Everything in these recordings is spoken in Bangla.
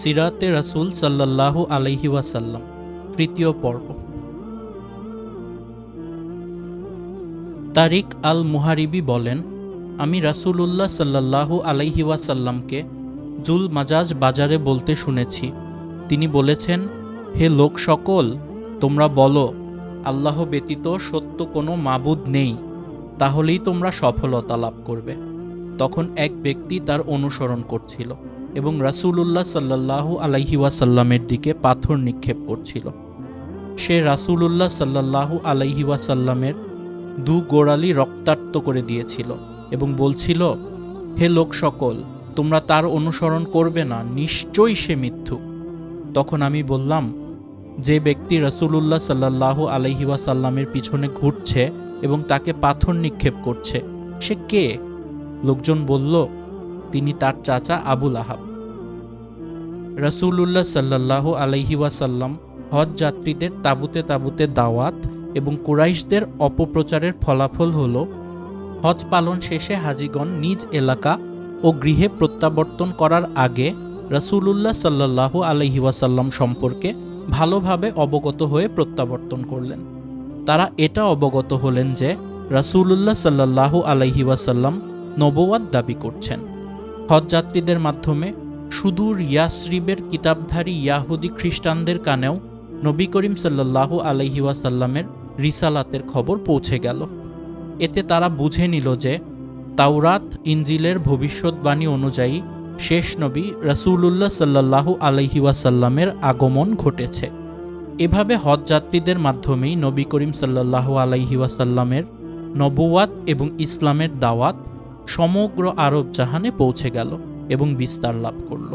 সিরাতে রাসূল সাল্লাল্লাহু আলাইহি ওয়াসাল্লাম তৃতীয় পর্ব। তারিক আল মুহারিবি বলেন, আমি রাসূলুল্লাহ সাল্লাল্লাহু আলাইহি ওয়াসাল্লামকে জুল মাজাজ বাজারে বলতে শুনেছি। তিনি বলেছেন, হে লোক সকল, তোমরা বলো আল্লাহ ব্যতীত সত্য কোনো মাবুদ নেই, তাহলেই তোমরা সফলতা লাভ করবে। তখন এক ব্যক্তি তার অনুসরণ করছিল এবং রাসূলুল্লাহ সাল্লাল্লাহু আলাইহি ওয়াসাল্লামের দিকে পাথর নিক্ষেপ করছিল। সে রাসূলুল্লাহ সাল্লাল্লাহু আলাইহি ওয়াসাল্লামের দু গোড়ালি রক্তাক্ত করে দিয়েছিল এবং বলছিল, হে লোক সকল, তোমরা তার অনুসরণ করবে না, নিশ্চয়ই সে মিথ্যুক। তখন আমি বললাম, যে ব্যক্তি রাসূলুল্লাহ সাল্লাল্লাহু আলাইহি ওয়াসাল্লামের পিছনে ঘুরছে এবং তাকে পাথর নিক্ষেপ করছে, সে কে? লোকজন বলল, তিনি তার চাচা আবুল আহাব। রাসূলুল্লাহ সাল্লাল্লাহু আলাইহি ওয়াসাল্লাম হজ যাত্রীদের তাঁবুতে তাঁবুতে দাওয়াত এবং কুরাইশদের অপপ্রচারের ফলাফল হল, হজ পালন শেষে হাজিগণ নিজ এলাকা ও গৃহে প্রত্যাবর্তন করার আগে রাসূলুল্লাহ সাল্লাল্লাহু আলাইহি ওয়াসাল্লাম সম্পর্কে ভালোভাবে অবগত হয়ে প্রত্যাবর্তন করলেন। তারা এটা অবগত হলেন যে রাসূলুল্লাহ সাল্লাল্লাহু আলাইহি ওয়াসাল্লাম নবুয়াত দাবি করছেন। হজ যাত্রীদের মাধ্যমে সুদূর ইয়াসরিবের কিতাবধারী ইয়াহুদি খ্রিস্টানদের কানেও নবী করিম সাল্লাল্লাহু আলাইহি ওয়াসাল্লামের রিসালাতের খবর পৌঁছে গেল। এতে তারা বুঝে নিল যে তাওরাত ইনজিলের ভবিষ্যৎবাণী অনুযায়ী শেষ নবী রাসূলুল্লাহ সাল্লাল্লাহু আলাইহি ওয়াসাল্লামের আগমন ঘটেছে। এভাবে হজ যাত্রীদের মাধ্যমেই নবী করিম সাল্লাল্লাহু আলাইহি ওয়াসাল্লামের নবুয়াত এবং ইসলামের দাওয়াত সমগ্র আরব জাহানে পৌঁছে গেল এবং বিস্তার লাভ করল।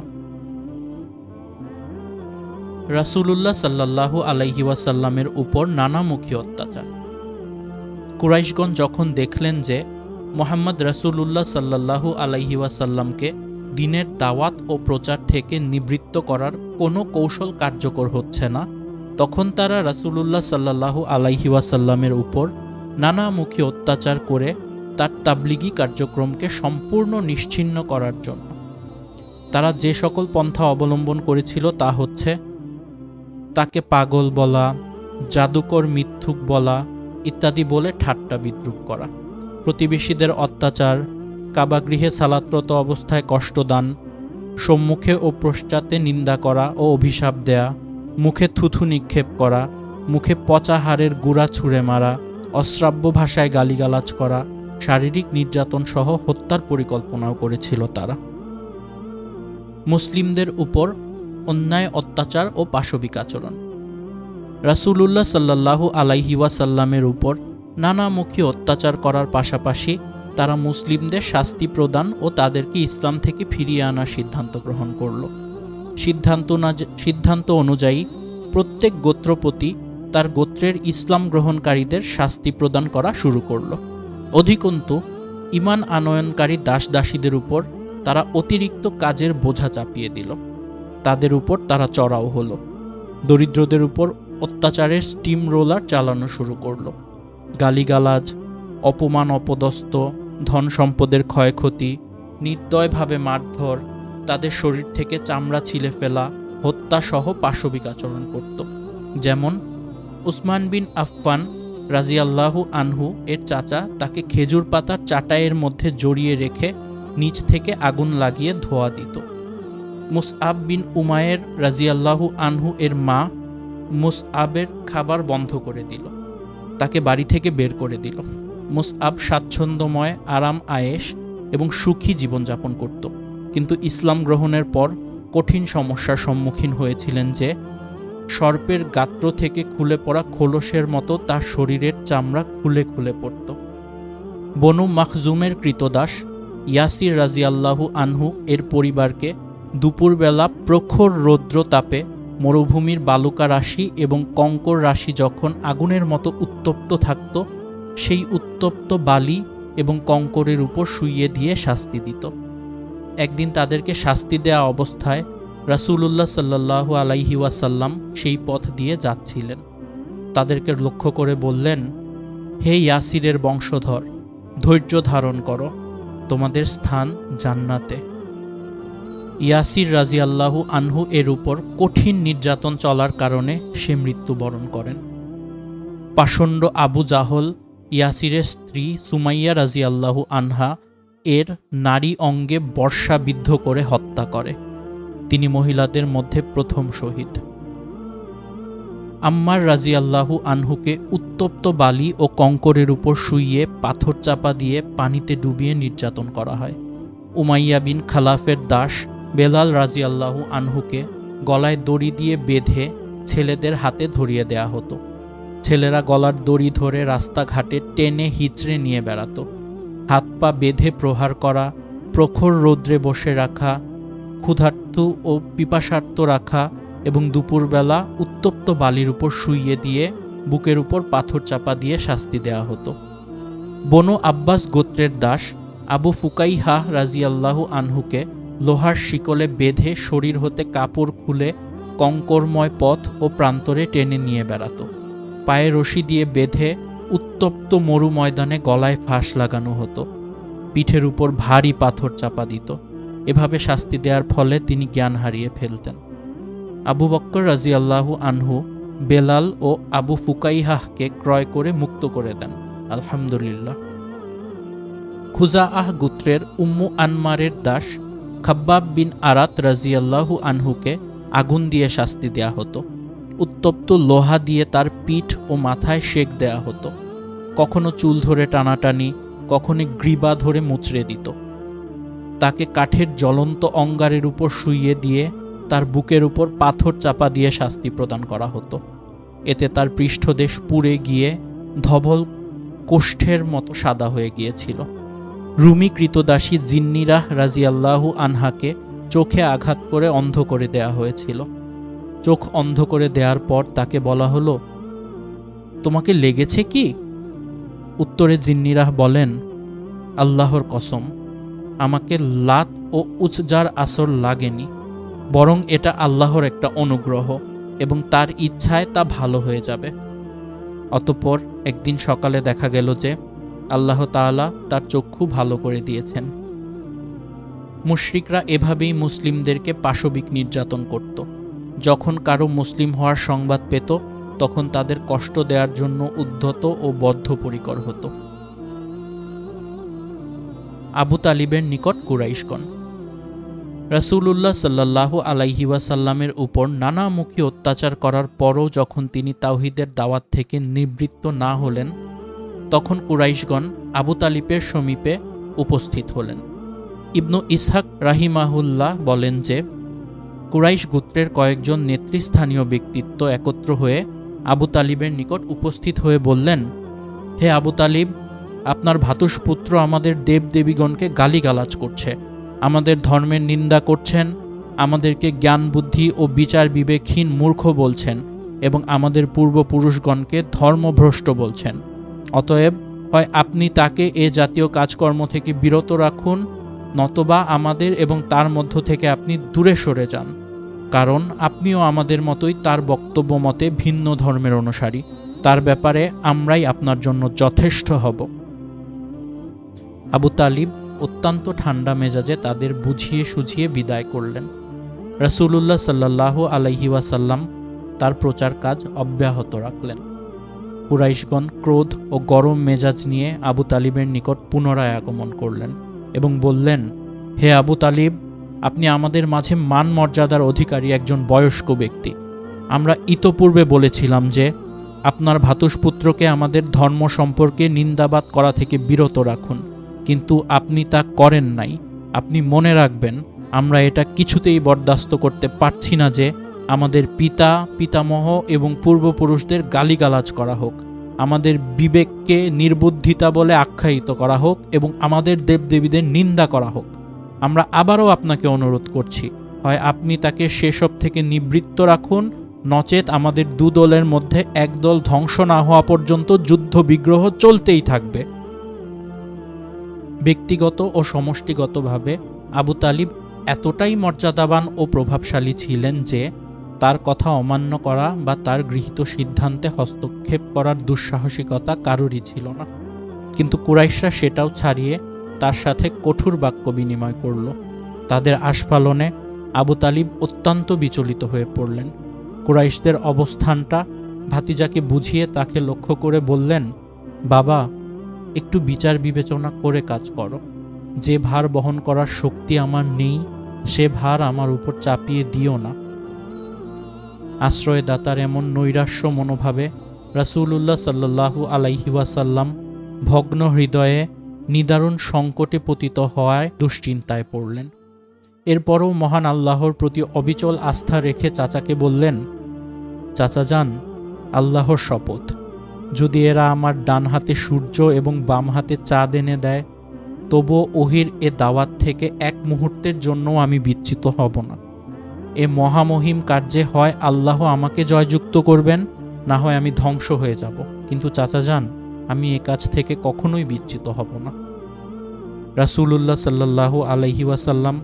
রাসূলুল্লাহ সাল্লাল্লাহু আলাইহি ওয়াসাল্লামের উপর নানামুখী অত্যাচার। কুরাইশগণ যখন দেখলেন যে মুহাম্মদ রাসূলুল্লাহ সাল্লাল্লাহু আলাইহি ওয়াসাল্লামকে দ্বীনের দাওয়াত ও প্রচার থেকে নিবৃত্ত করার কোনো কৌশল কার্যকর হচ্ছে না, তখন তারা রাসূলুল্লাহ সাল্লাল্লাহু আলাইহি ওয়াসাল্লামের উপর নানামুখী অত্যাচার করে তার তাবলিগি কার্যক্রমকে সম্পূর্ণ নিশ্চিহ্ন করার জন্য তারা যে সকল পন্থা অবলম্বন করেছিল তা হচ্ছে তাকে পাগল বলা, জাদুকর মিথ্যুক বলা ইত্যাদি বলে ঠাট্টা বিদ্রূপ করা, প্রতিবেশীদের অত্যাচার, কাবাগৃহে সালাতরত অবস্থায় কষ্টদান, সম্মুখে ও পশ্চাতে নিন্দা করা ও অভিশাপ দেয়া, মুখে থুথু নিক্ষেপ করা, মুখে পচা হাড়ের গুঁড়া ছুঁড়ে মারা, অশ্রাব্য ভাষায় গালিগালাজ করা, শারীরিক নির্যাতন সহ হত্যার পরিকল্পনাও করেছিল তারা। মুসলিমদের উপর অন্যায় অত্যাচার ও পাশবিক আচরণ। রাসূলুল্লাহ সাল্লাল্লাহু আলাইহি ওয়াসাল্লামের উপর নানামুখী অত্যাচার করার পাশাপাশি তারা মুসলিমদের শাস্তি প্রদান ও তাদেরকে ইসলাম থেকে ফিরিয়ে আনার সিদ্ধান্ত গ্রহণ করল। সিদ্ধান্ত অনুযায়ী প্রত্যেক গোত্রপতি তার গোত্রের ইসলাম গ্রহণকারীদের শাস্তি প্রদান করা শুরু করল। অধিকন্তু ঈমান আনয়নকারী দাস দাসীদের উপর তারা অতিরিক্ত কাজের বোঝা চাপিয়ে দিল। তাদের উপর তারা চড়াও হলো। দরিদ্রদের উপর অত্যাচারের স্টিম রোলার চালানো শুরু করল। গালিগালাজ, অপমান অপদস্থ, ধন সম্পদের ক্ষয়ক্ষতি, নির্দয়ভাবে মারধর, তাদের শরীর থেকে চামড়া ছিলে ফেলা, হত্যাসহ পাশবিক আচরণ করত। যেমন উসমান বিন আফফান রাজিয়াল্লাহু আনহু এর চাচা তাকে খেজুর পাতার চাটাইয়ের মধ্যে জড়িয়ে রেখে নিচ থেকে আগুন লাগিয়ে ধোঁয়া দিত। মুসআব বিন উমায়ের রাজিয়াল্লাহু আনহু এর মা মুসআবের খাবার বন্ধ করে দিল, তাকে বাড়ি থেকে বের করে দিল। মুসআব স্বাচ্ছন্দ্যময় আরাম আয়েশ এবং সুখী জীবনযাপন করত, কিন্তু ইসলাম গ্রহণের পর কঠিন সমস্যার সম্মুখীন হয়েছিলেন যে সর্পের গাত্র থেকে খুলে পড়া খোলসের মতো তার শরীরের চামড়া খুলে খুলে পড়ত। বনু মাখজুমের কৃতদাস ইয়াসির রাজিয়াল্লাহু আনহু এর পরিবারকে দুপুরবেলা প্রখর রৌদ্র তাপে মরুভূমির বালুকা রাশি এবং কঙ্কর রাশি যখন আগুনের মতো উত্তপ্ত থাকত, সেই উত্তপ্ত বালি এবং কঙ্করের উপর শুইয়ে দিয়ে শাস্তি দিত। একদিন তাদেরকে শাস্তি দেয়া অবস্থায় রাসূলুল্লাহ সাল্লাল্লাহু আলাইহি ওয়াসাল্লাম সেই পথ দিয়ে যাচ্ছিলেন। তাদেরকে লক্ষ্য করে বললেন, হে ইয়াসিরের বংশধর, ধৈর্য ধারণ করো, তোমাদের স্থান জান্নাতে। ইয়াসির রাজিয়াল্লাহু আনহু এর উপর কঠিন নির্যাতন চলার কারণে সে মৃত্যুবরণ করেন। পাষণ্ড আবু জাহল ইয়াসিরের স্ত্রী সুমাইয়া রাজিয়াল্লাহু আনহা এর নারী অঙ্গে বর্ষাবিদ্ধ করে হত্যা করে। তিনি মহিলাদের মধ্যে প্রথম শহীদ। আম্মার রাজিয়াল্লাহু আনহুকে উত্তপ্ত বালি ও কঙ্করের উপর শুইয়ে পাথর চাপা দিয়ে পানিতে ডুবিয়ে নির্যাতন করা হয়। উমাইয়া বিন খালাফের দাস বেলাল রাজিয়াল্লাহু আনহুকে গলায় দড়ি দিয়ে বেঁধে ছেলেদের হাতে ধরিয়ে দেয়া হতো। ছেলেরা গলার দড়ি ধরে রাস্তাঘাটে টেনে হিচড়ে নিয়ে বেড়াত। হাত পা বেঁধে প্রহার করা, প্রখর রৌদ্রে বসে রাখা, ক্ষুধার্ত ও পিপাসার্ত রাখা এবং দুপুরবেলা উত্তপ্ত বালির উপর শুইয়ে দিয়ে বুকের উপর পাথর চাপা দিয়ে শাস্তি দেয়া হতো। বনু আব্বাস গোত্রের দাস আবু ফুকাইহা রাজিয়াল্লাহু আনহুকে লোহার শিকলে বেঁধে শরীর হতে কাপড় খুলে কঙ্করময় পথ ও প্রান্তরে টেনে নিয়ে বেড়াত। পায়ে রশি দিয়ে বেঁধে উত্তপ্ত মরু ময়দানে গলায় ফাঁস লাগানো হতো। পিঠের উপর ভারী পাথর চাপা দিত। এভাবে শাস্তি দেওয়ার ফলে তিনি জ্ঞান হারিয়ে ফেলতেন। আবু বক্কর রাজিয়াল্লাহু আনহু বেলাল ও আবু ফুকাইহাহকে ক্রয় করে মুক্ত করে দেন। আলহামদুলিল্লাহ। খুজাআহ গোত্রের উম্মু আনমারের দাস খাব্বাব বিন আরাত রাজিয়াল্লাহু আনহুকে আগুন দিয়ে শাস্তি দেয়া হতো। উত্তপ্ত লোহা দিয়ে তার পিঠ ও মাথায় সেক দেয়া হতো। কখনো চুল ধরে টানাটানি, কখনো গ্রীবা ধরে মুচড়ে দিত। তাকে কাঠের জ্বলন্ত অঙ্গারের উপর শুইয়ে দিয়ে তার বুকের উপর পাথর চাপা দিয়ে শাস্তি প্রদান করা হতো। এতে তার পৃষ্ঠদেশ পুড়ে গিয়ে ধবল কোষ্ঠের মতো সাদা হয়ে গিয়েছিল। রুমি কৃতদাসী জিন্নিরাহ রাজিয়াল্লাহু আনহাকে চোখে আঘাত করে অন্ধ করে দেয়া হয়েছিল। চোখ অন্ধ করে দেওয়ার পর তাকে বলা হলো, তোমাকে লেগেছে কি? উত্তরে জিন্নিরাহ বলেন, আল্লাহর কসম, আমাকে লাত ও উজজার আসর লাগেনি, বরং এটা আল্লাহর একটা অনুগ্রহ এবং তার ইচ্ছায় তা ভালো হয়ে যাবে। অতঃপর একদিন সকালে দেখা গেল যে আল্লাহ তাআলা তার চক্ষু ভালো করে দিয়েছেন। মুশরিকরা এভাবেই মুসলিমদেরকে পাশবিক নির্যাতন করত। যখন কারো মুসলিম হওয়ার সংবাদ পেত তখন তাদের কষ্ট দেওয়ার জন্য উদ্ধত ও বদ্ধপরিকর হতো। আবু তালিবের নিকট কুরাইশগণ। রাসূলুল্লাহ সাল্লাল্লাহু আলাইহি ওয়াসাল্লামের উপর নানামুখী অত্যাচার করার পরও যখন তিনি তাওহীদের দাওয়াত থেকে নিবৃত্ত না হলেন, তখন কুরাইশগণ আবু তালিবের সমীপে উপস্থিত হলেন। ইবনু ইসহাক রাহিমাহুল্লাহ বলেন যে, কুরাইশ গোত্রের কয়েকজন নেতৃস্থানীয় ব্যক্তিত্ব একত্র হয়ে আবু তালিবের নিকট উপস্থিত হয়ে বললেন, হে আবু তালিব, আপনার ভ্রাতুষ্পুত্র আমাদের দেবদেবীগণকে গালিগালাজ করছে, আমাদের ধর্মের নিন্দা করছেন, আমাদেরকে জ্ঞান বুদ্ধি ও বিচার বিবেকহীন মূর্খ বলছেন এবং আমাদের পূর্বপুরুষগণকে ধর্মভ্রষ্ট বলছেন। অতএব হয় আপনি তাকে এ জাতীয় কাজকর্ম থেকে বিরত রাখুন, নতবা আমাদের এবং তার মধ্য থেকে আপনি দূরে সরে যান, কারণ আপনিও আমাদের মতোই তার বক্তব্য মতে ভিন্ন ধর্মের অনুসারী। তার ব্যাপারে আমরাই আপনার জন্য যথেষ্ট হব। আবু তালিব অত্যন্ত ঠান্ডা মেজাজে তাদের বুঝিয়ে সুঝিয়ে বিদায় করলেন। রাসূলুল্লাহ সাল্লাল্লাহু আলাইহি ওয়াসাল্লাম তার প্রচার কাজ অব্যাহত রাখলেন। কুরাইশগণ ক্রোধ ও গরম মেজাজ নিয়ে আবু তালিবের নিকট পুনরায় আগমন করলেন এবং বললেন, হে আবু তালিব, আপনি আমাদের মাঝে মান মর্যাদার অধিকারী একজন বয়স্ক ব্যক্তি। আমরা ইতপূর্বে বলেছিলাম যে আপনার ভ্রাতুষ্পুত্রকে আমাদের ধর্ম সম্পর্কে নিন্দাবাদ করা থেকে বিরত রাখুন, কিন্তু আপনি তা করেন নাই। আপনি মনে রাখবেন, আমরা এটা কিছুতেই বরদাস্ত করতে পারছি না যে আমাদের পিতা, পিতামহ এবং পূর্বপুরুষদের গালিগালাজ করা হোক, আমাদের বিবেককে নির্বুদ্ধিতা বলে আখ্যায়িত করা হোক এবং আমাদের দেবদেবীদের নিন্দা করা হোক। আমরা আবারও আপনাকে অনুরোধ করছি, হয় আপনি তাকে সেসব থেকে নিবৃত্ত রাখুন, নচেত আমাদের দুদলের মধ্যে একদল ধ্বংস না হওয়া পর্যন্ত যুদ্ধ বিগ্রহ চলতেই থাকবে। ব্যক্তিগত ও সমষ্টিগতভাবে আবু তালিব এতটাই মর্যাদাবান ও প্রভাবশালী ছিলেন যে তার কথা অমান্য করা বা তার গৃহীত সিদ্ধান্তে হস্তক্ষেপ করার দুঃসাহসিকতা কারোরই ছিল না। কিন্তু কুরাইশরা সেটাও ছাড়িয়ে তার সাথে কঠোর বাক্য বিনিময় করল। তাদের আস্ফালনে আবু তালিব অত্যন্ত বিচলিত হয়ে পড়লেন। কুরাইশদের অবস্থানটা ভাতিজাকে বুঝিয়ে তাকে লক্ষ্য করে বললেন, বাবা, একটু বিচার বিবেচনা করে কাজ করো। যে ভার বহন করার শক্তি আমার নেই, সে ভার আমার উপর চাপিয়ে দিও না। আশ্রয়দাতার এমন নৈরাশ্য মনোভাবে রাসূলুল্লাহ সাল্লাল্লাহু আলাইহি ওয়াসাল্লাম ভগ্ন হৃদয়ে নিদারুণ সংকটে পতিত হওয়ায় দুশ্চিন্তায় পড়লেন। এরপরও মহান আল্লাহর প্রতি অবিচল আস্থা রেখে চাচাকে বললেন, চাচা যান, আল্লাহর শপথ, যদি এরা আমার ডান হাতে সূর্য এবং বাম হাতে চাঁদ এনে দেয়, তবুও ওহির এ দাওয়াত থেকে এক মুহূর্তের জন্যও আমি বিচ্যুত হব না। এ মহামহিম কার্যে হয় আল্লাহ আমাকে জয়যুক্ত করবেন, না হয় আমি ধ্বংস হয়ে যাব, কিন্তু চাচা যান, আমি এ কাজ থেকে কখনোই বিচ্যুত হব না। রাসূলুল্লাহ সাল্লাল্লাহু আলাইহি ওয়াসাল্লাম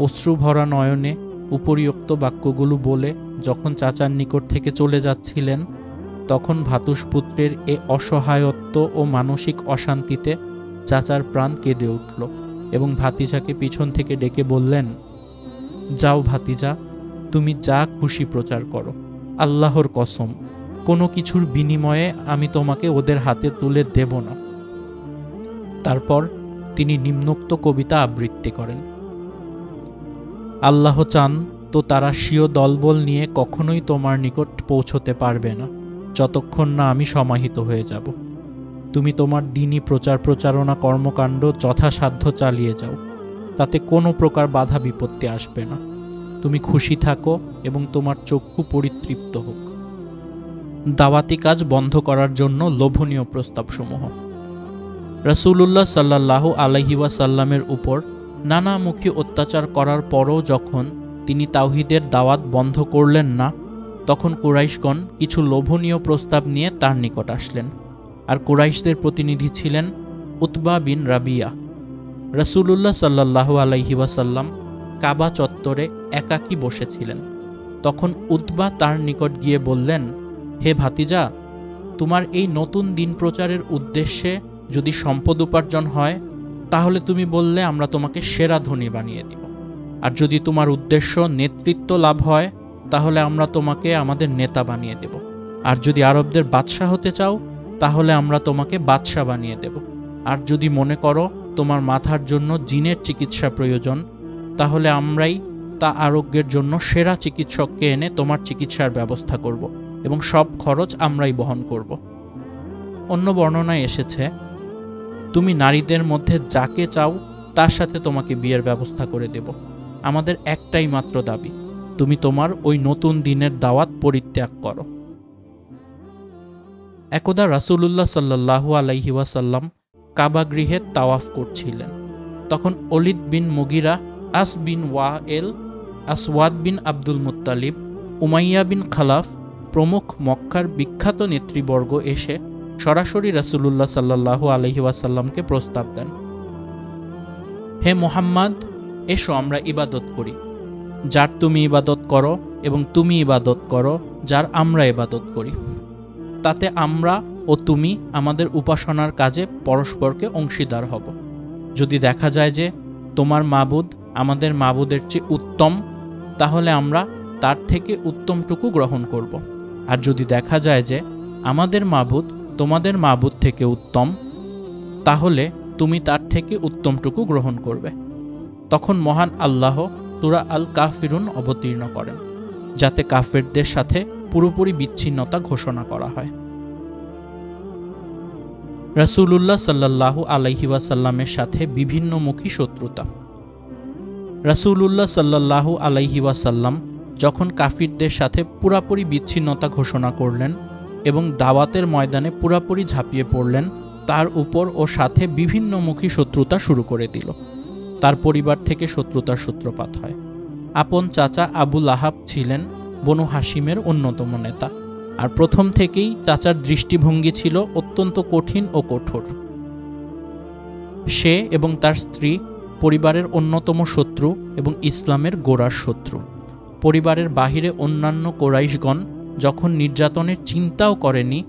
অশ্রুভরা নয়নে উপরিউক্ত বাক্যগুলো বলে যখন চাচার নিকট থেকে চলে যাচ্ছিলেন, তখন ভাতুষপুত্রের এ অসহায়ত্ব ও মানসিক অশান্তিতে চাচার প্রাণ কেঁদে উঠল এবং ভাতিজাকে পিছন থেকে ডেকে বললেন, যাও ভাতিজা, তুমি যা খুশি প্রচার করো। আল্লাহর কসম, কোনো কিছুর বিনিময়ে আমি তোমাকে ওদের হাতে তুলে দেব না। তারপর তিনি নিম্নোক্ত কবিতা আবৃত্তি করেন। আল্লাহ চান তো তারা স্বীয় দলবল নিয়ে কখনোই তোমার নিকট পৌঁছতে পারবে না, যতক্ষণ না আমি সমাহিত হয়ে যাব। তুমি তোমার দ্বীনি প্রচার প্রচারণা কর্মকাণ্ড যথাসাধ্য চালিয়ে যাও, তাতে কোনো প্রকার বাধা বিপত্তি আসবে না। তুমি খুশি থাকো এবং তোমার চক্ষু পরিতৃপ্ত হোক। দাওয়াতি কাজ বন্ধ করার জন্য লোভনীয় প্রস্তাবসমূহ। রাসূলুল্লাহ সাল্লাল্লাহু আলাইহি ওয়াসাল্লামের উপর নানামুখী অত্যাচার করার পরও যখন তিনি তাওহীদের দাওয়াত বন্ধ করলেন না, তখন কুরাইশগণ কিছু লোভনীয় প্রস্তাব নিয়ে তার নিকট আসলেন। আর কুরাইশদের প্রতিনিধি ছিলেন উতবা বিন রাবিয়া। রাসূলুল্লাহ সাল্লাল্লাহু আলাইহি ওয়াসাল্লাম কাবা চত্বরে একাকী বসেছিলেন। তখন উতবা তার নিকট গিয়ে বললেন, হে ভাতিজা, তোমার এই নতুন দিন প্রচারের উদ্দেশ্যে যদি সম্পদ উপার্জন হয়, তাহলে তুমি বললে আমরা তোমাকে সেরা ধনী বানিয়ে দিব। আর যদি তোমার উদ্দেশ্য নেতৃত্ব লাভ হয়, তাহলে আমরা তোমাকে আমাদের নেতা বানিয়ে দেব। আর যদি আরবদের বাদশাহ হতে চাও, তাহলে আমরা তোমাকে বাদশাহ বানিয়ে দেব। আর যদি মনে করো তোমার মাথার জন্য জিনের চিকিৎসা প্রয়োজন, তাহলে আমরাই তা আরোগ্যের জন্য সেরা চিকিৎসককে এনে তোমার চিকিৎসার ব্যবস্থা করব এবং সব খরচ আমরাই বহন করব। অন্য বর্ণনায় এসেছে, তুমি নারীদের মধ্যে যাকে চাও তার সাথে তোমাকে বিয়ের ব্যবস্থা করে দেব। আমাদের একটাই মাত্র দাবি, তুমি তোমার ওই নতুন দিনের দাওয়াত পরিত্যাগ করো। একদা রাসূলুল্লাহ সাল্লাল্লাহু আলাইহি ওয়াসাল্লাম কাবা গৃহে তাওয়াফ করছিলেন। তখন ওলিদ বিন মুগিরা, আস বিন ওয়াইল, আসওয়াদ বিন আব্দুল মুত্তালিব, উমাইয়া বিন খালাফ প্রমুখ মক্কার বিখ্যাত নেতৃবর্গ এসে সরাসরি রাসূলুল্লাহ সাল্লাল্লাহু আলাইহি ওয়াসাল্লামকে প্রস্তাব দেন, হে মুহাম্মদ, এসো আমরা ইবাদত করি, যার তুমি ইবাদত করো, এবং তুমি ইবাদত করো যার আমরা ইবাদত করি। তাতে আমরা ও তুমি আমাদের উপাসনার কাজে পরস্পরকে অংশীদার হব। যদি দেখা যায় যে তোমার মাবুদ আমাদের মাবুদের চেয়ে উত্তম, তাহলে আমরা তার থেকে উত্তমটুকু গ্রহণ করব। আর যদি দেখা যায় যে আমাদের মাবুদ তোমাদের মাবুদ থেকে উত্তম, তাহলে তুমি তার থেকে উত্তমটুকু গ্রহণ করবে। তখন মহান আল্লাহ সূরা আল কাফিরুন অবতীর্ণ করেন, যাতে কাফেরদের সাথে পুরোপুরি বিচ্ছিন্নতা ঘোষণা করা হয়। রাসূলুল্লাহ সাল্লাল্লাহু আলাইহি ওয়াসাল্লামের সাথে বিভিন্নমুখী শত্রুতা। রাসূলুল্লাহ সাল্লাল্লাহু আলাইহি ওয়াসাল্লাম যখন কাফিরদের সাথে পুরাপুরি বিচ্ছিন্নতা ঘোষণা করলেন এবং দাওয়াতের ময়দানে পুরাপুরি ঝাঁপিয়ে পড়লেন, তার উপর ও সাথে বিভিন্নমুখী শত্রুতা শুরু করে দিল। তার পরিবার থেকে শত্রুতার সূত্রপাত হয়। আপন চাচা আবু লাহাব ছিলেন বনু হাশিমের অন্যতম নেতা, আর প্রথম থেকেই চাচার দৃষ্টিভঙ্গি ছিল অত্যন্ত কঠিন ও কঠোর। সে এবং তার স্ত্রী পরিবারের অন্যতম শত্রু এবং ইসলামের গোড়ার শত্রু। পরিবারের বাহিরে অন্যান্য কোরাইশগণ যখন নির্যাতনের চিন্তাও করেনি,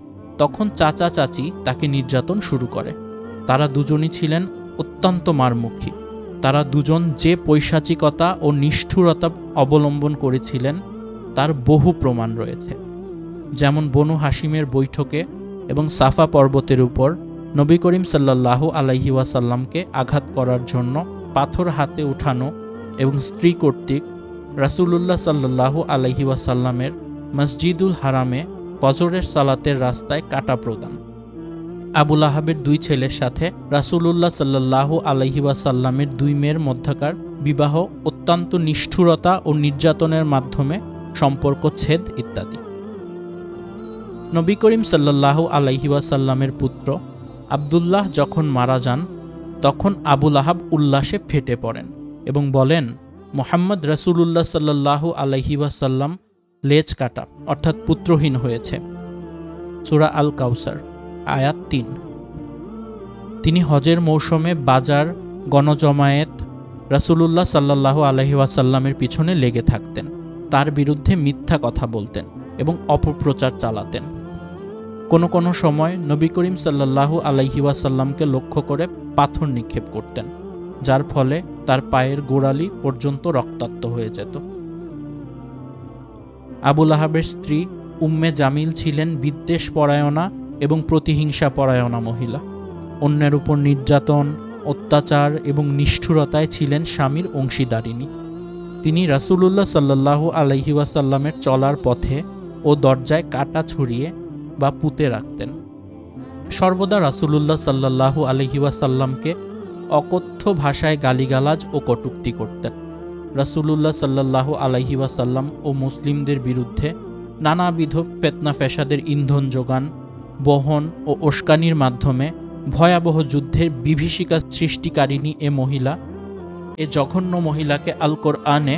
তখন চাচা চাচি তাকে নির্যাতন শুরু করে। তারা দুজনই ছিলেন অত্যন্ত মারমুখী। তারা দুজন যে পৈশাচিকতা ও নিষ্ঠুরতা অবলম্বন করেছিলেন তার বহু প্রমাণ রয়েছে। যেমন বনু হাশিমের বৈঠকে এবং সাফা পর্বতের উপর নবী করিম সাল্লাল্লাহু আলাইহি ওয়াসাল্লামকে আঘাত করার জন্য পাথর হাতে উঠানো এবং স্ত্রী কর্তৃক রাসূলুল্লাহ সাল্লাল্লাহু আলাইহি ওয়াসাল্লামের মসজিদুল হারামে ফজরের সালাতের রাস্তায় কাটা প্রদান, আবু লাহাবের 2 ছেলের সাথে রাসূলুল্লাহ সাল্লাল্লাহু আলাইহি ওয়াসাল্লামের 2 মেয়ের মধ্যকার বিবাহ অত্যন্ত নিষ্ঠুরতা ও নির্যাতনের মাধ্যমে সম্পর্ক ছেদ ইত্যাদি। নবী করিম সাল্লাল্লাহু আলাইহি ওয়াসাল্লামের পুত্র আব্দুল্লাহ যখন মারা যান তখন আবু লাহাব উল্লাসে ফেটে পড়েন এবং বলেন, মুহাম্মদ রাসূলুল্লাহ সাল্লাল্লাহু আলাইহি ওয়াসাল্লাম লেজ কাটা অর্থাৎ পুত্রহীন হয়েছে। সূরা আল কাউসার আয়াত 3। তিনি হজের মৌসুমে বাজার গণজমায়েত রাসূলুল্লাহ সাল্লাল্লাহু আলাইহি ওয়াসাল্লামের পিছনে লেগে থাকতেন, তার বিরুদ্ধে মিথ্যা কথা বলতেন এবং অপপ্রচার চালাতেন। কোনো সময় নবী করিম সাল্লাল্লাহু আলাইহি ওয়াসাল্লামকে লক্ষ্য করে পাথর নিক্ষেপ করতেন, যার ফলে তার পায়ের গোড়ালি পর্যন্ত রক্তাক্ত হয়ে যেত। আবু লাহাবের স্ত্রী উম্মে জামিল ছিলেন বিদ্বেষ পরায়ণা এবং প্রতিহিংসা পরায়ণা মহিলা। অন্যের উপর নির্যাতন, অত্যাচার এবং নিষ্ঠুরতায় ছিলেন স্বামীর অংশীদারিণী। তিনি রাসূলুল্লাহ সাল্লাল্লাহু আলাইহি ওয়াসাল্লামের চলার পথে ও দরজায় কাটা ছড়িয়ে বা পুঁতে রাখতেন। সর্বদা রাসূলুল্লাহ সাল্লাল্লাহু আলাইহি ওয়াসাল্লামকে অকথ্য ভাষায় গালিগালাজ ও কটূক্তি করতেন। রাসূলুল্লাহ সাল্লাল্লাহু আলাইহি ওয়াসাল্লাম ও মুসলিমদের বিরুদ্ধে নানাবিধ ফিতনা ফ্যাসাদের ইন্ধন যোগান, বহন ও উস্কানির মাধ্যমে ভয়াবহ যুদ্ধের বিভীষিকা সৃষ্টিকারিণী এ জঘন্য মহিলাকে আল কোরআনে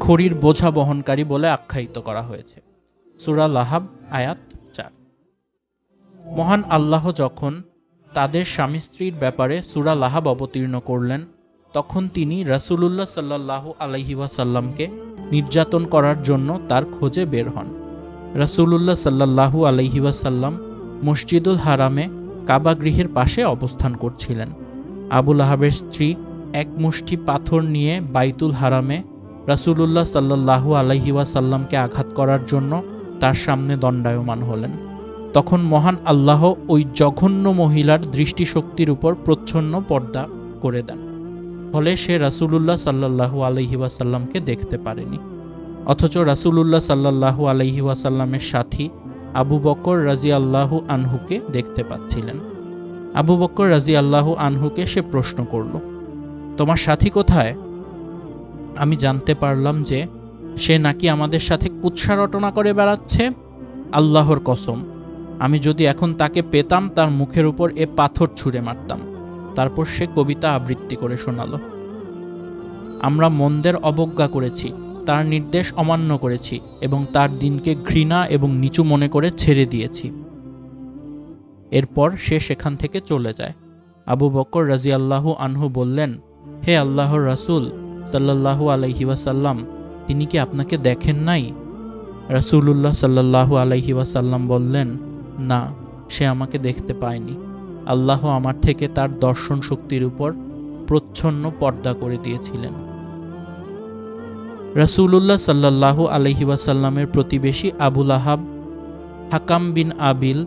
খড়ির বোঝা বহনকারী বলে আখ্যায়িত করা হয়েছে। সূরা লাহাব আয়াত 4। মহান আল্লাহ যখন তাদের স্বামী স্ত্রীর ব্যাপারে সূরা লাহাব অবতীর্ণ করলেন, তখন তিনি রাসূলুল্লাহ সাল্লাল্লাহু আলাইহি ওয়াসাল্লামকে নির্যাতন করার জন্য তার খোঁজে বের হন। রাসূলুল্লাহ সাল্লাল্লাহু আলাইহি ওয়াসাল্লাম মসজিদুল হারামে কাবা গৃহের পাশে অবস্থান করছিলেন। আবু লাহাবের স্ত্রী এক মুষ্টি পাথর নিয়ে বাইতুল হারামে রাসূলুল্লাহ সাল্লাল্লাহু আলাইহি ওয়াসাল্লামকে আঘাত করার জন্য তার সামনে দণ্ডায়মান হলেন। তখন মহান আল্লাহ ওই জঘন্য মহিলার দৃষ্টিশক্তির উপর প্রচ্ছন্ন পর্দা করে দেন, ফলে সে রাসূলুল্লাহ সাল্লাল্লাহু আলাইহি ওয়াসাল্লামকে দেখতে পারেনি। অথচ রাসূলুল্লাহ সাল্লাল্লাহু আলাইহি ওয়াসাল্লামের সাথী আবু বকর রাদিয়াল্লাহু আনহুকে দেখতে পাচ্ছিলেন। আবু বকর রাদিয়াল্লাহু আনহুকে সে প্রশ্ন করল, তোমার সাথী কোথায়? আমি জানতে পারলাম যে সে নাকি আমাদের সাথে কুৎসা রটনা করে বেড়াচ্ছে। আল্লাহর কসম, আমি যদি এখন তাকে পেতাম তার মুখের উপর এ পাথর ছুঁড়ে মারতাম। তারপর সে কবিতা আবৃত্তি করে শোনালো। আমরা মন্দের অবজ্ঞা করেছি, তার নির্দেশ অমান্য করেছি এবং তার দিনকে ঘৃণা এবং নিচু মনে করে ছেড়ে দিয়েছি। এরপর সে সেখান থেকে চলে যায়। আবু বকর রাদিয়াল্লাহু আনহু বললেন, হে আল্লাহর রাসূল সাল্লাল্লাহু আলাইহি ওয়াসাল্লাম, তিনি কি আপনাকে দেখেন নাই? রাসূলুল্লাহ সাল্লাল্লাহু আলাইহি ওয়াসাল্লাম বললেন, না, সে আমাকে দেখতে পায়নি। আল্লাহ আমার থেকে তার দর্শন শক্তির উপর প্রচ্ছন্ন পর্দা করে দিয়েছিলেন। রাসূলুল্লাহ সাল্লাল্লাহু আলাইহি ওয়াসাল্লামের প্রতিবেশী আবু লাহাব, হাকাম বিন আবিল,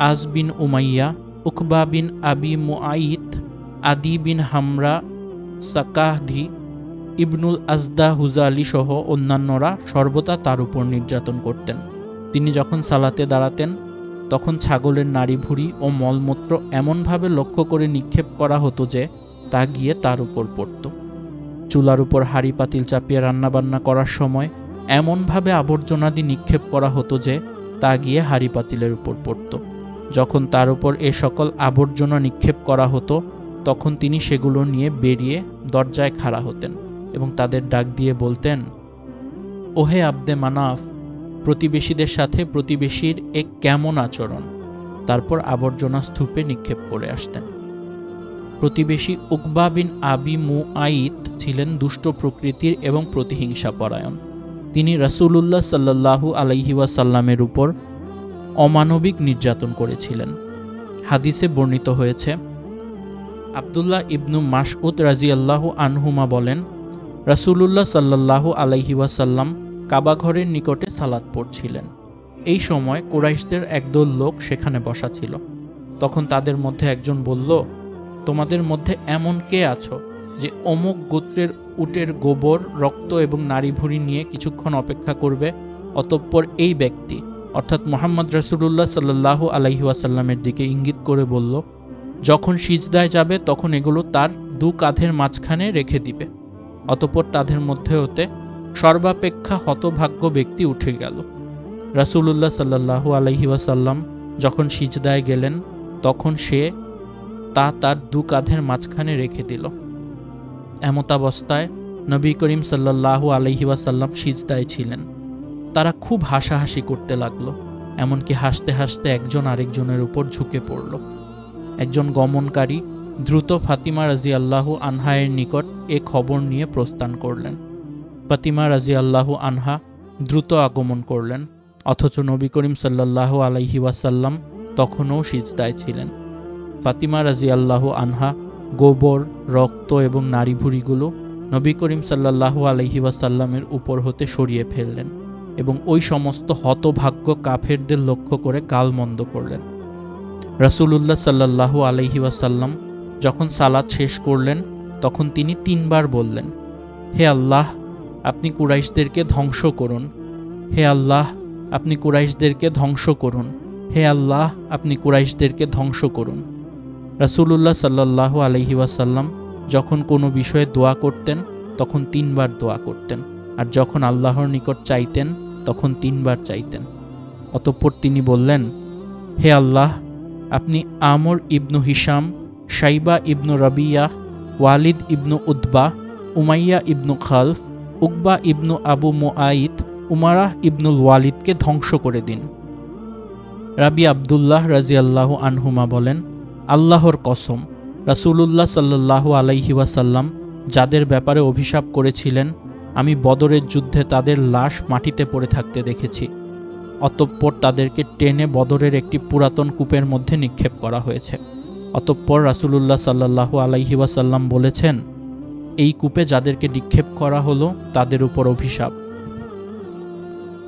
আজ বিন উমাইয়া, উকবা বিন আবি মুআইত, আদি বিন হামরা, সাকাহদি, ইবনুল আজদা হুজালি সহ অন্যান্যরা সর্বদা তার উপর নির্যাতন করতেন। তিনি যখন সালাতে দাঁড়াতেন তখন ছাগলের নাড়ি ভুঁড়ি ও মলমূত্র এমনভাবে লক্ষ্য করে নিক্ষেপ করা হতো যে তা গিয়ে তার উপর পড়ত। চুলার উপর হাঁড়ি পাতিল চাপিয়ে রান্নাবান্না করার সময় এমনভাবে আবর্জনাদি নিক্ষেপ করা হতো যে তা গিয়ে হাঁড়ি পাতিলের উপর পড়ত। যখন তার উপর এ সকল আবর্জনা নিক্ষেপ করা হতো তখন তিনি সেগুলো নিয়ে বেরিয়ে দরজায় খাড়া হতেন এবং তাদের ডাক দিয়ে বলতেন, ওহে আব্দে মানাফ, প্রতিবেশীদের সাথে প্রতিবেশীর এক কেমন আচরণ। তারপর আবর্জনা স্তূপে নিক্ষেপ করে আসতেন। প্রতিবেশী উকবা বিন আবি মুআইত ছিলেন দুষ্ট প্রকৃতির এবং প্রতিহিংসা পরায়ণ। তিনি রাসূলুল্লাহ সাল্লাল্লাহু আলাইহি ওয়াসাল্লামের উপর অমানবিক নির্যাতন করেছিলেন। হাদিসে বর্ণিত হয়েছে, আব্দুল্লাহ ইবনু মাসউদ রাজিয়াল্লাহু আনহুমা বলেন, রাসূলুল্লাহ সাল্লাল্লাহু আলাইহি ওয়াসাল্লাম কাবা ঘরের নিকটে সালাত পড়ছিলেন। এই সময় কুরাইশদের একদল লোক সেখানে বসা ছিল। তখন তাদের মধ্যে একজন বলল, তোমাদের মধ্যে এমন কে আছো যে অমুক গোত্রের উটের গোবর, রক্ত এবং নাড়িভুড়ি নিয়ে কিছুক্ষণ অপেক্ষা করবে? অতঃপর এই ব্যক্তি অর্থাৎ মুহাম্মদ রাসূলুল্লাহ সাল্লাল্লাহু আলাইহি ওয়াসাল্লামের দিকে ইঙ্গিত করে বলল, যখন সিজদায় যাবে তখন এগুলো তার দু কাঁধের মাঝখানে রেখে দিবে। অতঃপর তাদের মধ্যে হতে সর্বাপেক্ষা হতভাগ্য ব্যক্তি উঠে গেল। রাসূলুল্লাহ সাল্লাল্লাহু আলাইহি ওয়াসাল্লাম যখন সিজদায় গেলেন তখন সে তার দু কাঁধের মাঝখানে রেখে দিল। এমতাবস্থায় নবী করিম সাল্লাল্লাহু আলাইহি ওয়াসাল্লাম সিজদায় ছিলেন। তারা খুব হাসাহাসি করতে লাগলো, এমনকি হাসতে হাসতে একজন আরেকজনের উপর ঝুঁকে পড়ল। একজন গমনকারী দ্রুত ফাতিমা রাদিয়াল্লাহু আনহা এর নিকট এ খবর নিয়ে প্রস্থান করলেন। ফাতিমা রাদিয়াল্লাহু আনহা দ্রুত আগমন করলেন, অথচ নবী করিম সাল্লাল্লাহু আলাইহি ওয়াসাল্লাম তখনও সিজদায় ছিলেন। ফাতিমা রাদিয়াল্লাহু আনহা গোবর, রক্ত এবং নাড়িভুড়িগুলো নবী করিম সাল্লাল্লাহু আলাইহি ওয়াসাল্লামের উপর হতে সরিয়ে ফেললেন এবং ওই সমস্ত হতভাগ্য কাফেরদের লক্ষ্য করে গালমন্দ করলেন। রাসূলুল্লাহ সাল্লাল্লাহু আলাইহি ওয়াসাল্লাম যখন সালাত শেষ করলেন তখন তিনি 3 বার বললেন, হে আল্লাহ, আপনি কুরাইশদেরকে ধ্বংস করুন। হে আল্লাহ, আপনি কুরাইশদেরকে ধ্বংস করুন। হে আল্লাহ, আপনি কুরাইশদেরকে ধ্বংস করুন। রাসূলুল্লাহ সাল্লাল্লাহু আলাইহি ওয়াসাল্লাম যখন কোনো বিষয়ে দোয়া করতেন তখন 3 বার দোয়া করতেন, আর যখন আল্লাহর নিকট চাইতেন তখন 3 বার চাইতেন। অতঃপর তিনি বললেন, হে আল্লাহ, আপনি আমর ইবনু হিশাম, শাইবা ইবনু রাবিয়া, ওয়ালিদ ইবনু উতবা, উমাইয়া ইবনু খালফ, উকবা ইবনু আবু মুআইত, উমারাহ ইবনুল ওয়ালিদকে ধ্বংস করে দিন। রাবি আব্দুল্লাহ রাদিয়াল্লাহু আনহুমা বলেন, আল্লাহর কসম, রাসূলুল্লাহ সাল্লাল্লাহু আলাইহি ওয়াসাল্লাম যাদের ব্যাপারে অভিশাপ করেছিলেন আমি বদরের যুদ্ধে তাদের লাশ মাটিতে পড়ে থাকতে দেখেছি। অতঃপর তাদেরকে টেনে বদরের একটি পুরাতন কূপের মধ্যে নিক্ষেপ করা হয়েছে। অতঃপর রাসূলুল্লাহ সাল্লাল্লাহু আলাইহি ওয়াসাল্লাম বলেছেন, এই কূপে যাদেরকে নিক্ষেপ করা হলো তাদের উপর অভিশাপ।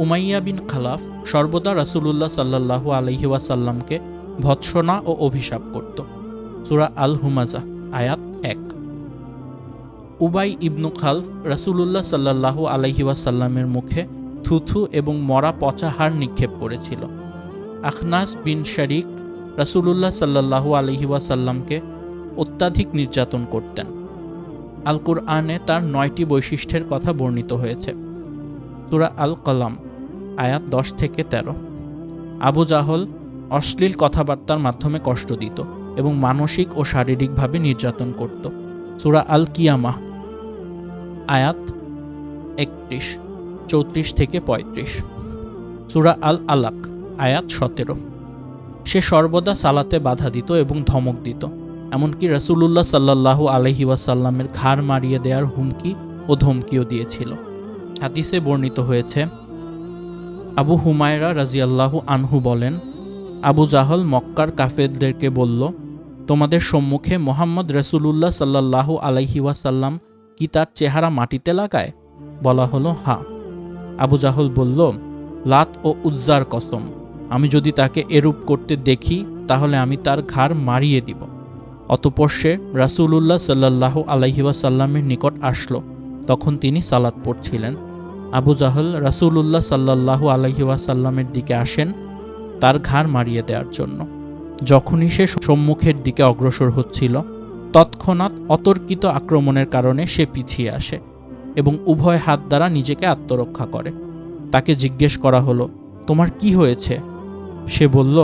উমাইয়া বিন খালাফ সর্বদা রাসূলুল্লাহ সাল্লাল্লাহু আলাইহি ওয়াসাল্লামকে ভৎসনা ও অভিশাপ করত। সূরা আল হুমাজা আয়াত 1। উবাই ইবনু খালফ রাসূলুল্লাহ সাল্লাল্লাহু আলাইহি ওয়াসাল্লামের মুখে থুথু এবং মরা পচা হাড় নিক্ষেপ করেছিল। আখনাস বিন শারিক রাসূলুল্লাহ সাল্লাল্লাহু আলাইহি ওয়াসাল্লামকে অত্যাধিক নির্যাতন করতেন। আল কুরআনে তার 9টি বৈশিষ্ট্যের কথা বর্ণিত হয়েছে। সূরা আল কলাম আয়াত 10 থেকে 13। আবু জাহল অশ্লীল কথাবার্তার মাধ্যমে কষ্ট দিত এবং মানসিক ও শারীরিকভাবে নির্যাতন করত। সূরা আল কিয়ামাহ আয়াত 31, 34 থেকে 35। সূরা আল আলাক আয়াত 17। সে সর্বদা সালাতে বাধা দিত এবং ধমক দিত, এমনকি রাসূলুল্লাহ সাল্লাল্লাহু আলাইহি ওয়াসাল্লামের ঘাড় মারিয়ে দেওয়ার হুমকি ও ধমকিও দিয়েছিল। হাদিসে বর্ণিত হয়েছে, আবু হুমায়রা রাদিয়াল্লাহু আনহু বলেন, আবু জাহল মক্কার কাফেরদেরকে বলল, তোমাদের সম্মুখে মোহাম্মদ রাসূলুল্লাহ সাল্লাল্লাহু আলাইহি ওয়াসাল্লাম কি তার চেহারা মাটিতে লাগায়? বলা হলো, হ্যাঁ। আবু জাহল বলল, লাত ও উজ্জার কসম, আমি যদি তাকে এরূপ করতে দেখি তাহলে আমি তার ঘাড় মারিয়ে দিব। অতঃপর সে রাসূলুল্লাহ সাল্লাল্লাহু আলাইহি ওয়াসাল্লামের নিকট আসলো। তখন তিনি সালাত পড়ছিলেন। আবু জাহল রাসূলুল্লাহ সাল্লাল্লাহু আলাইহি ওয়াসাল্লামের দিকে আসেন তার ঘাড় মারিয়ে দেওয়ার জন্য। যখনই সে সম্মুখের দিকে অগ্রসর হচ্ছিল তৎক্ষণাৎ অতর্কিত আক্রমণের কারণে সে পিছিয়ে আসে এবং উভয় হাত দ্বারা নিজেকে আত্মরক্ষা করে। তাকে জিজ্ঞেস করা হলো, তোমার কি হয়েছে? সে বলল,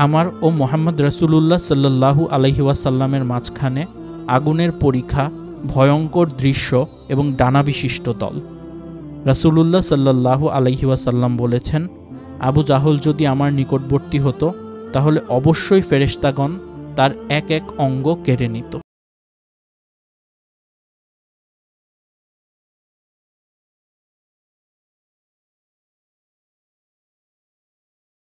আমার ও মুহাম্মদ রাসূলুল্লাহ সাল্লাল্লাহু আলাইহি ওয়াসাল্লামের মাঝখানে আগুনের পরীক্ষা, ভয়ঙ্কর দৃশ্য এবং ডানা বিশিষ্ট দল। রাসূলুল্লাহ সাল্লাল্লাহু আলাইহি ওয়াসাল্লাম বলেছেন, আবু জাহল যদি আমার নিকটবর্তী হতো তাহলে অবশ্যই ফেরেশতাগণ তার এক এক অঙ্গ কেড়ে নিত।